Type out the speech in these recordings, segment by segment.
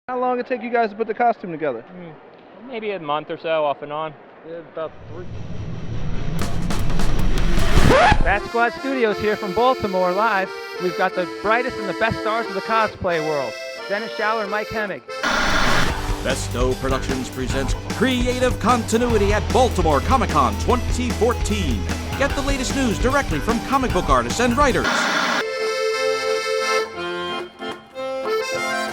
How long it take you guys to put the costume together? Maybe a month or so, off and on. Yeah, about 3. Bat Squad Studios here from Baltimore live. We've got the brightest and the best stars of the cosplay world. Dennis Schauer and Mike Hemmig. Bestow Productions presents Creative Continuity at Baltimore Comic Con 2014. Get the latest news directly from comic book artists and writers.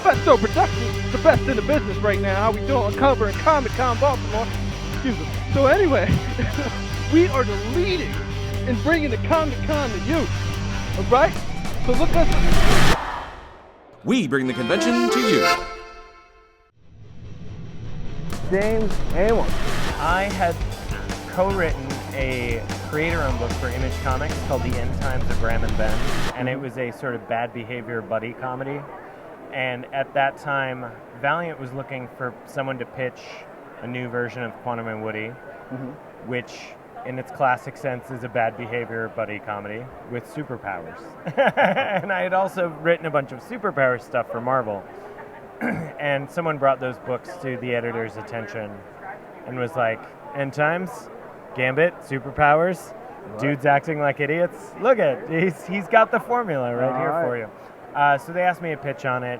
Bestow Productions, the best in the business right now. How we doing? Covering Comic Con Baltimore. Excuse me. So anyway, we are the leading in bringing the Comic Con to you. All right? So look us. We bring the convention to you. James Amos. I had co-written a creator-owned book for Image Comics called The End Times of Ram and Ben, and it was a sort of bad behavior buddy comedy. And at that time, Valiant was looking for someone to pitch a new version of Quantum and Woody, which, in its classic sense, is a bad behavior buddy comedy with superpowers. And I had also written a bunch of superpower stuff for Marvel. And someone brought those books to the editor's attention and was like, End Times, Gambit, superpowers, dudes acting like idiots. Look at he's got the formula right here for you. So they asked me to pitch on it,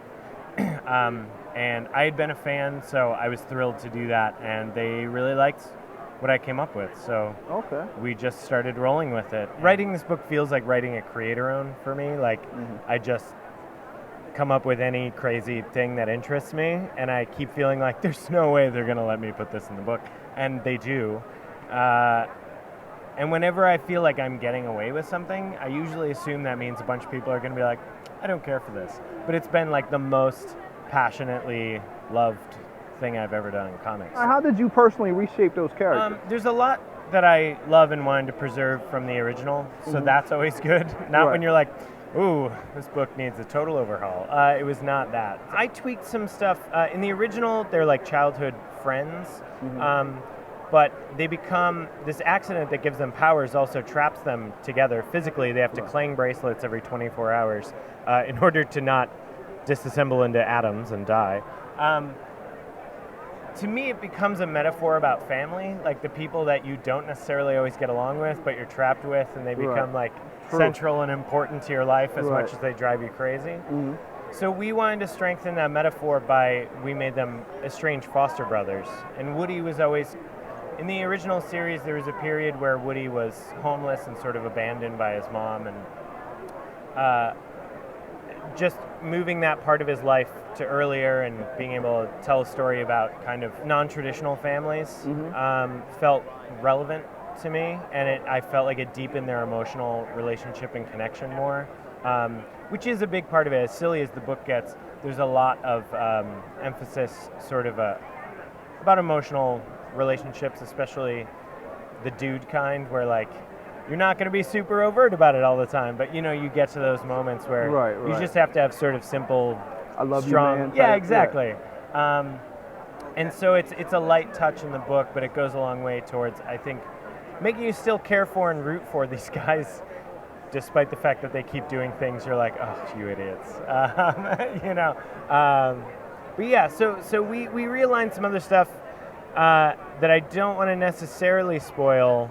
and I had been a fan, so I was thrilled to do that, and they really liked what I came up with, so we just started rolling with it. Writing this book feels like writing a creator-own for me. Like, I just come up with any crazy thing that interests me, and I keep feeling like there's no way they're going to let me put this in the book, and they do. And whenever I feel like I'm getting away with something, I usually assume that means a bunch of people are going to be like, I don't care for this. But it's been like the most passionately loved thing I've ever done in comics. How did you personally reshape those characters? There's a lot that I love and wanted to preserve from the original, so that's always good. Not when you're like, ooh, this book needs a total overhaul. It was not that. I tweaked some stuff. In the original, they're like childhood friends. But they become, this accident that gives them powers also traps them together physically. They have to KLANG bracelets every 24 hours in order to not disassemble into atoms and die. To me, it becomes a metaphor about family, like the people that you don't necessarily always get along with, but you're trapped with, and they become like central and important to your life as much as they drive you crazy. So we wanted to strengthen that metaphor by, we made them estranged foster brothers. And Woody was always, in the original series, there was a period where Woody was homeless and sort of abandoned by his mom, and just moving that part of his life to earlier and being able to tell a story about kind of non-traditional families felt relevant to me, and I felt like it deepened their emotional relationship and connection more, which is a big part of it. As silly as the book gets, there's a lot of emphasis sort of about emotional relationships, especially the dude kind, where like you're not going to be super overt about it all the time, but you know, you get to those moments where you just have to have sort of simple, I love strong, you, man. yeah, exactly. And so it's a light touch in the book, but it goes a long way towards, I think, making you still care for and root for these guys, despite the fact that they keep doing things you're like, oh, you idiots, you know. But yeah, so we realigned some other stuff that I don't want to necessarily spoil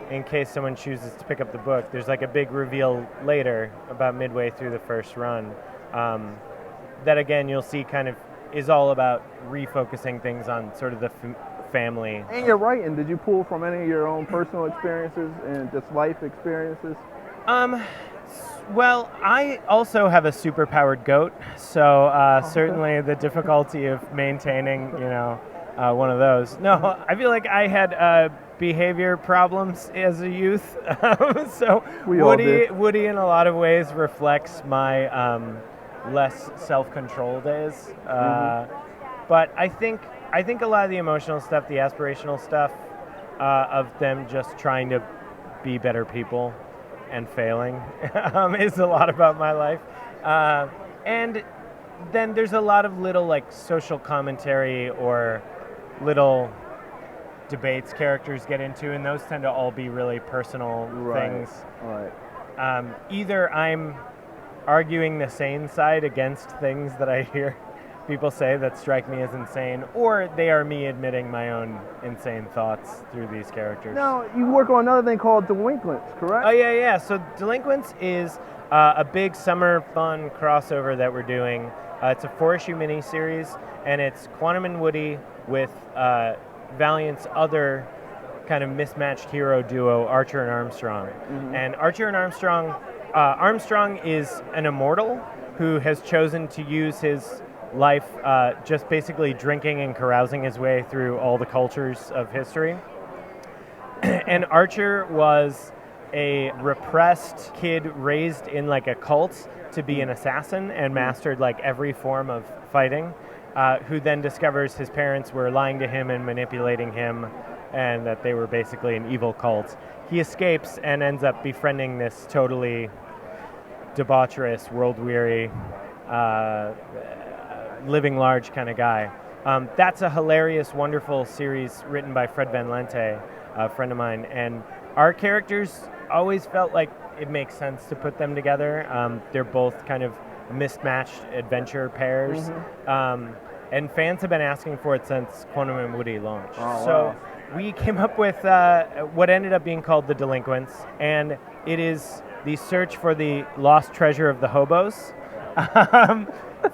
in case someone chooses to pick up the book. There's like a big reveal later, about midway through the first run, that again you'll see kind of is all about refocusing things on sort of the family. And your writing, did you pull from any of your own personal experiences and just life experiences? Well, I also have a superpowered goat, so certainly the difficulty of maintaining, you know, one of those. No, I feel like I had behavior problems as a youth. So Woody in a lot of ways reflects my less self-control days. But I think a lot of the emotional stuff, the aspirational stuff of them just trying to be better people and failing is a lot about my life. And then there's a lot of little like social commentary or little debates characters get into, and those tend to all be really personal things. Either I'm arguing the sane side against things that I hear people say that strike me as insane, or they are me admitting my own insane thoughts through these characters. Now, you work on another thing called Delinquents, correct? Oh, yeah. So Delinquents is a big summer fun crossover that we're doing. It's a 4-issue miniseries, and it's Quantum and Woody with Valiant's other kind of mismatched hero duo, Archer and Armstrong. And Archer and Armstrong is an immortal who has chosen to use his life just basically drinking and carousing his way through all the cultures of history. And Archer was a repressed kid raised in like a cult to be an assassin and mastered like every form of fighting, who then discovers his parents were lying to him and manipulating him, and that they were basically an evil cult. He escapes and ends up befriending this totally debaucherous, world-weary, living large kind of guy. That's a hilarious, wonderful series written by Fred Van Lente, a friend of mine, and our characters always felt like it makes sense to put them together. They're both kind of mismatched adventure pairs, and fans have been asking for it since Quantum and Woody launched. So we came up with what ended up being called The Delinquents, and it is the search for the lost treasure of the hobos,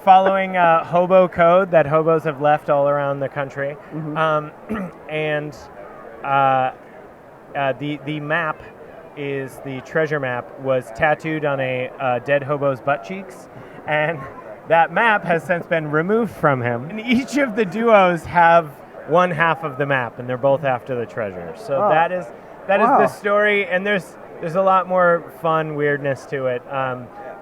following hobo code that hobos have left all around the country. And the map is the treasure map was tattooed on a dead hobo's butt cheeks, and that map has since been removed from him. And each of the duos have one half of the map, and they're both after the treasure. So that is the story, and there's a lot more fun weirdness to it.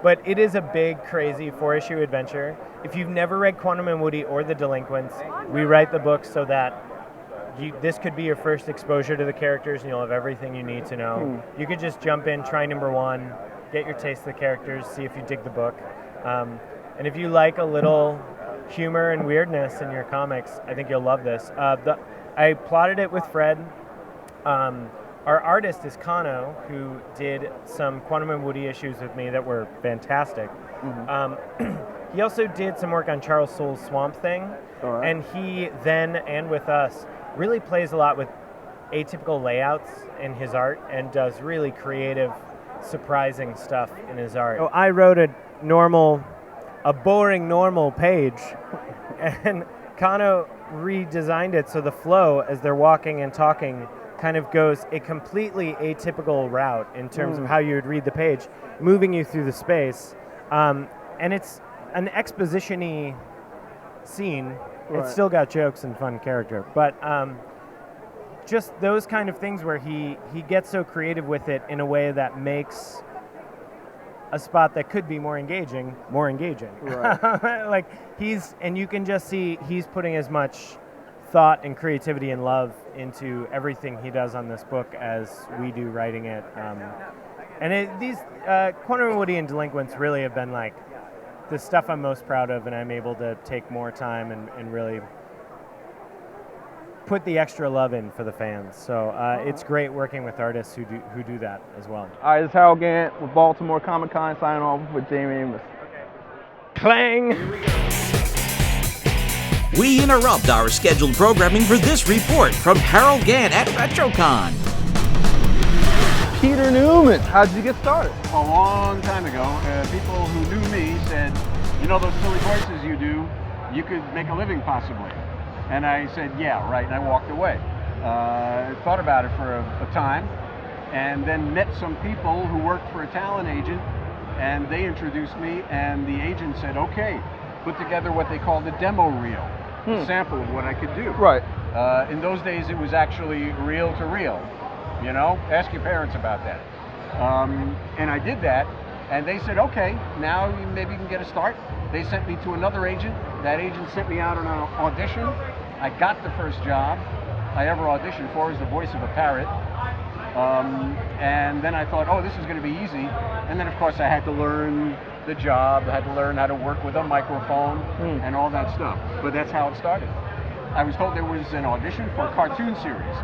But it is a big, crazy 4-issue adventure. If you've never read Quantum and Woody or The Delinquents, we write the book so that this could be your first exposure to the characters, and you'll have everything you need to know. You could just jump in, try number 1, get your taste of the characters, see if you dig the book. And if you like a little humor and weirdness in your comics, I think you'll love this. I plotted it with Fred. Our artist is Kano, who did some Quantum and Woody issues with me that were fantastic. He also did some work on Charles Soule's Swamp Thing, and he then, and with us, really plays a lot with atypical layouts in his art and does really creative, surprising stuff in his art. So I wrote a boring normal page, and Kano redesigned it so the flow as they're walking and talking kind of goes a completely atypical route in terms of how you would read the page, moving you through the space. And it's an exposition-y scene. It's still got jokes and fun character, but just those kind of things where he gets so creative with it in a way that makes a spot that could be more engaging. Right. Like and you can just see he's putting as much thought and creativity and love into everything he does on this book as we do writing it. These Quantum and Woody and Delinquents really have been like the stuff I'm most proud of, and I'm able to take more time and really put the extra love in for the fans. So it's great working with artists who do that as well. All right, this is Harold Gant with Baltimore Comic Con, signing off with Jamie Amos. Clang! We interrupt our scheduled programming for this report from Harold Gant at RetroCon. Peter Newman, how did you get started? A long time ago, people who knew me said, you know those silly voices you do, you could make a living possibly. And I said, yeah, right, and I walked away. Thought about it for a time, and then met some people who worked for a talent agent, and they introduced me, and the agent said, okay, put together what they called a demo reel, a sample of what I could do. Right. In those days, it was actually reel to reel. You know, ask your parents about that. And I did that, and they said, okay, now maybe you can get a start. They sent me to another agent. That agent sent me out on an audition. I got the first job I ever auditioned for as the voice of a parrot. And then I thought, oh, this is going to be easy. And then, of course, I had to learn the job. I had to learn how to work with a microphone and all that stuff. But that's how it started. I was told there was an audition for a cartoon series.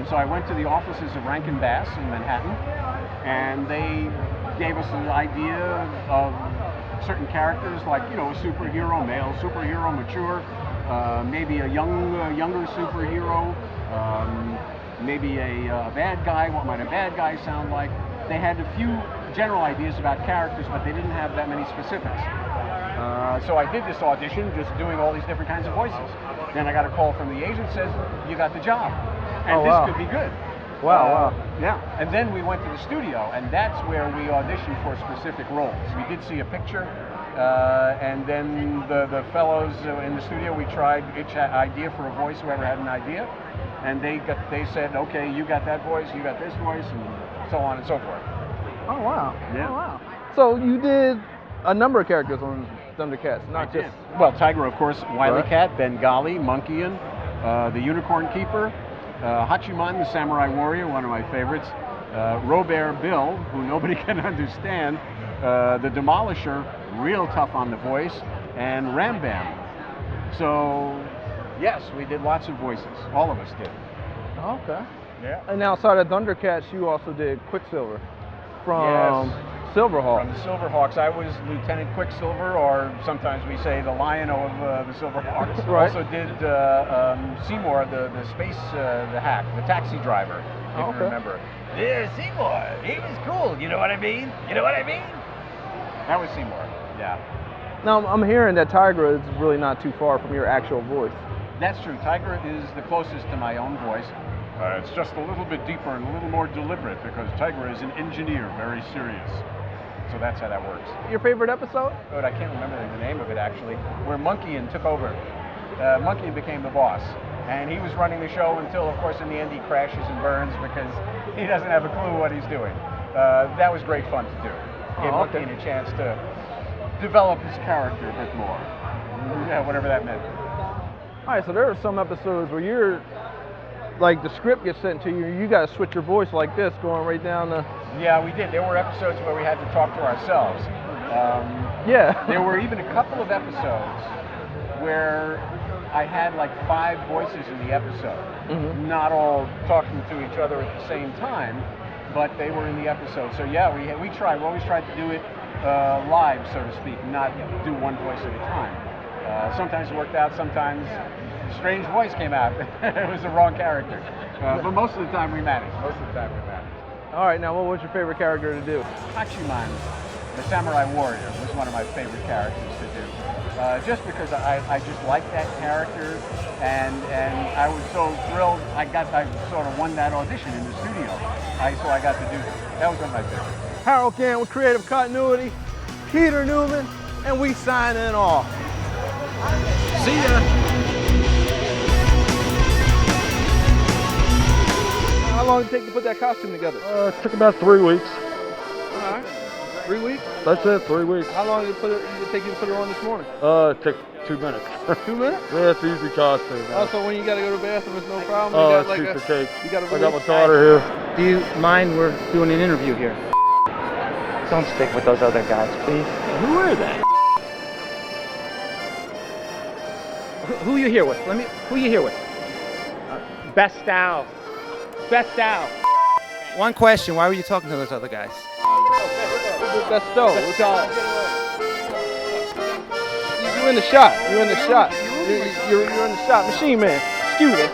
So I went to the offices of Rankin Bass in Manhattan, and they gave us an idea of certain characters, like, you know, a superhero, male superhero, mature, maybe a younger superhero, maybe a bad guy. What might a bad guy sound like? They had a few general ideas about characters, but they didn't have that many specifics. So I did this audition, just doing all these different kinds of voices. Then I got a call from the agent, says, "You got the job, and this could be good." Wow. Yeah. And then we went to the studio, and that's where we auditioned for specific roles. We did see a picture, and then the fellows in the studio, we tried each idea for a voice, whoever had an idea, and they said, "Okay, you got that voice, you got this voice," and so on and so forth. Oh wow. Yeah. Oh wow. So you did a number of characters on Thundercats, not just. Well, Tygra, of course, Wilykat, Bengali, Monkian, the Unicorn Keeper, Hachiman, the Samurai Warrior, one of my favorites, Robert Bill, who nobody can understand, the Demolisher, real tough on the voice, and Rambam. So, yes, we did lots of voices. All of us did. Okay. Yeah. And outside of Thundercats, you also did Quicksilver from Silverhawks. From the Silverhawks. I was Lieutenant Quicksilver, or sometimes we say the Lion of the Silverhawks. Right. Also did Seymour, the space, the hack, the taxi driver, if you remember. Yeah, Seymour. He was cool. You know what I mean? You know what I mean? That was Seymour. Yeah. Now I'm hearing that Tygra is really not too far from your actual voice. That's true. Tygra is the closest to my own voice. It's just a little bit deeper and a little more deliberate because Tygra is an engineer, very serious. So that's how that works. Your favorite episode? But I can't remember the name of it actually, where Monkian took over. Monkian became the boss, and he was running the show until, of course, in the end he crashes and burns because he doesn't have a clue what he's doing. That was great fun to do. Gave Monkian a chance to develop his character a bit more. Yeah, whatever that meant. All right, so there are some episodes where you're, like, the script gets sent to you, you got to switch your voice like this, going right down the... Yeah, we did. There were episodes where we had to talk to ourselves. There were even a couple of episodes where I had like 5 voices in the episode. Not all talking to each other at the same time, but they were in the episode. So yeah, we tried. We always tried to do it live, so to speak, not do one voice at a time. Sometimes it worked out, sometimes a strange voice came out. It was the wrong character. But most of the time we managed. All right, now what was your favorite character to do? Hachiman, the Samurai Warrior, was one of my favorite characters to do. Just because I just liked that character, and I was so thrilled. I sort of won that audition in the studio. So I got to do that. That was one of my favorites. Harold Gann with Creative Continuity, Peter Newman, and we signing off. See ya! How long did it take to put that costume together? It took about 3 weeks. All right. 3 weeks? That's it, 3 weeks. How long did it take you to put it on this morning? It took 2 minutes. 2 minutes? Yeah, it's easy costume. Oh, so when you got to go to the bathroom, it's no problem? Oh, You it's got piece of cake. You got a I got my daughter here. Do you mind we're doing an interview here? Don't stick with those other guys, please. Who are they? Who you here with? Who you here with? Bestow. Bestow. One question, why were you talking to those other guys? Bestow. You're in the shot. You're in the shot. You're in the shot. Machine Man. Excuse us.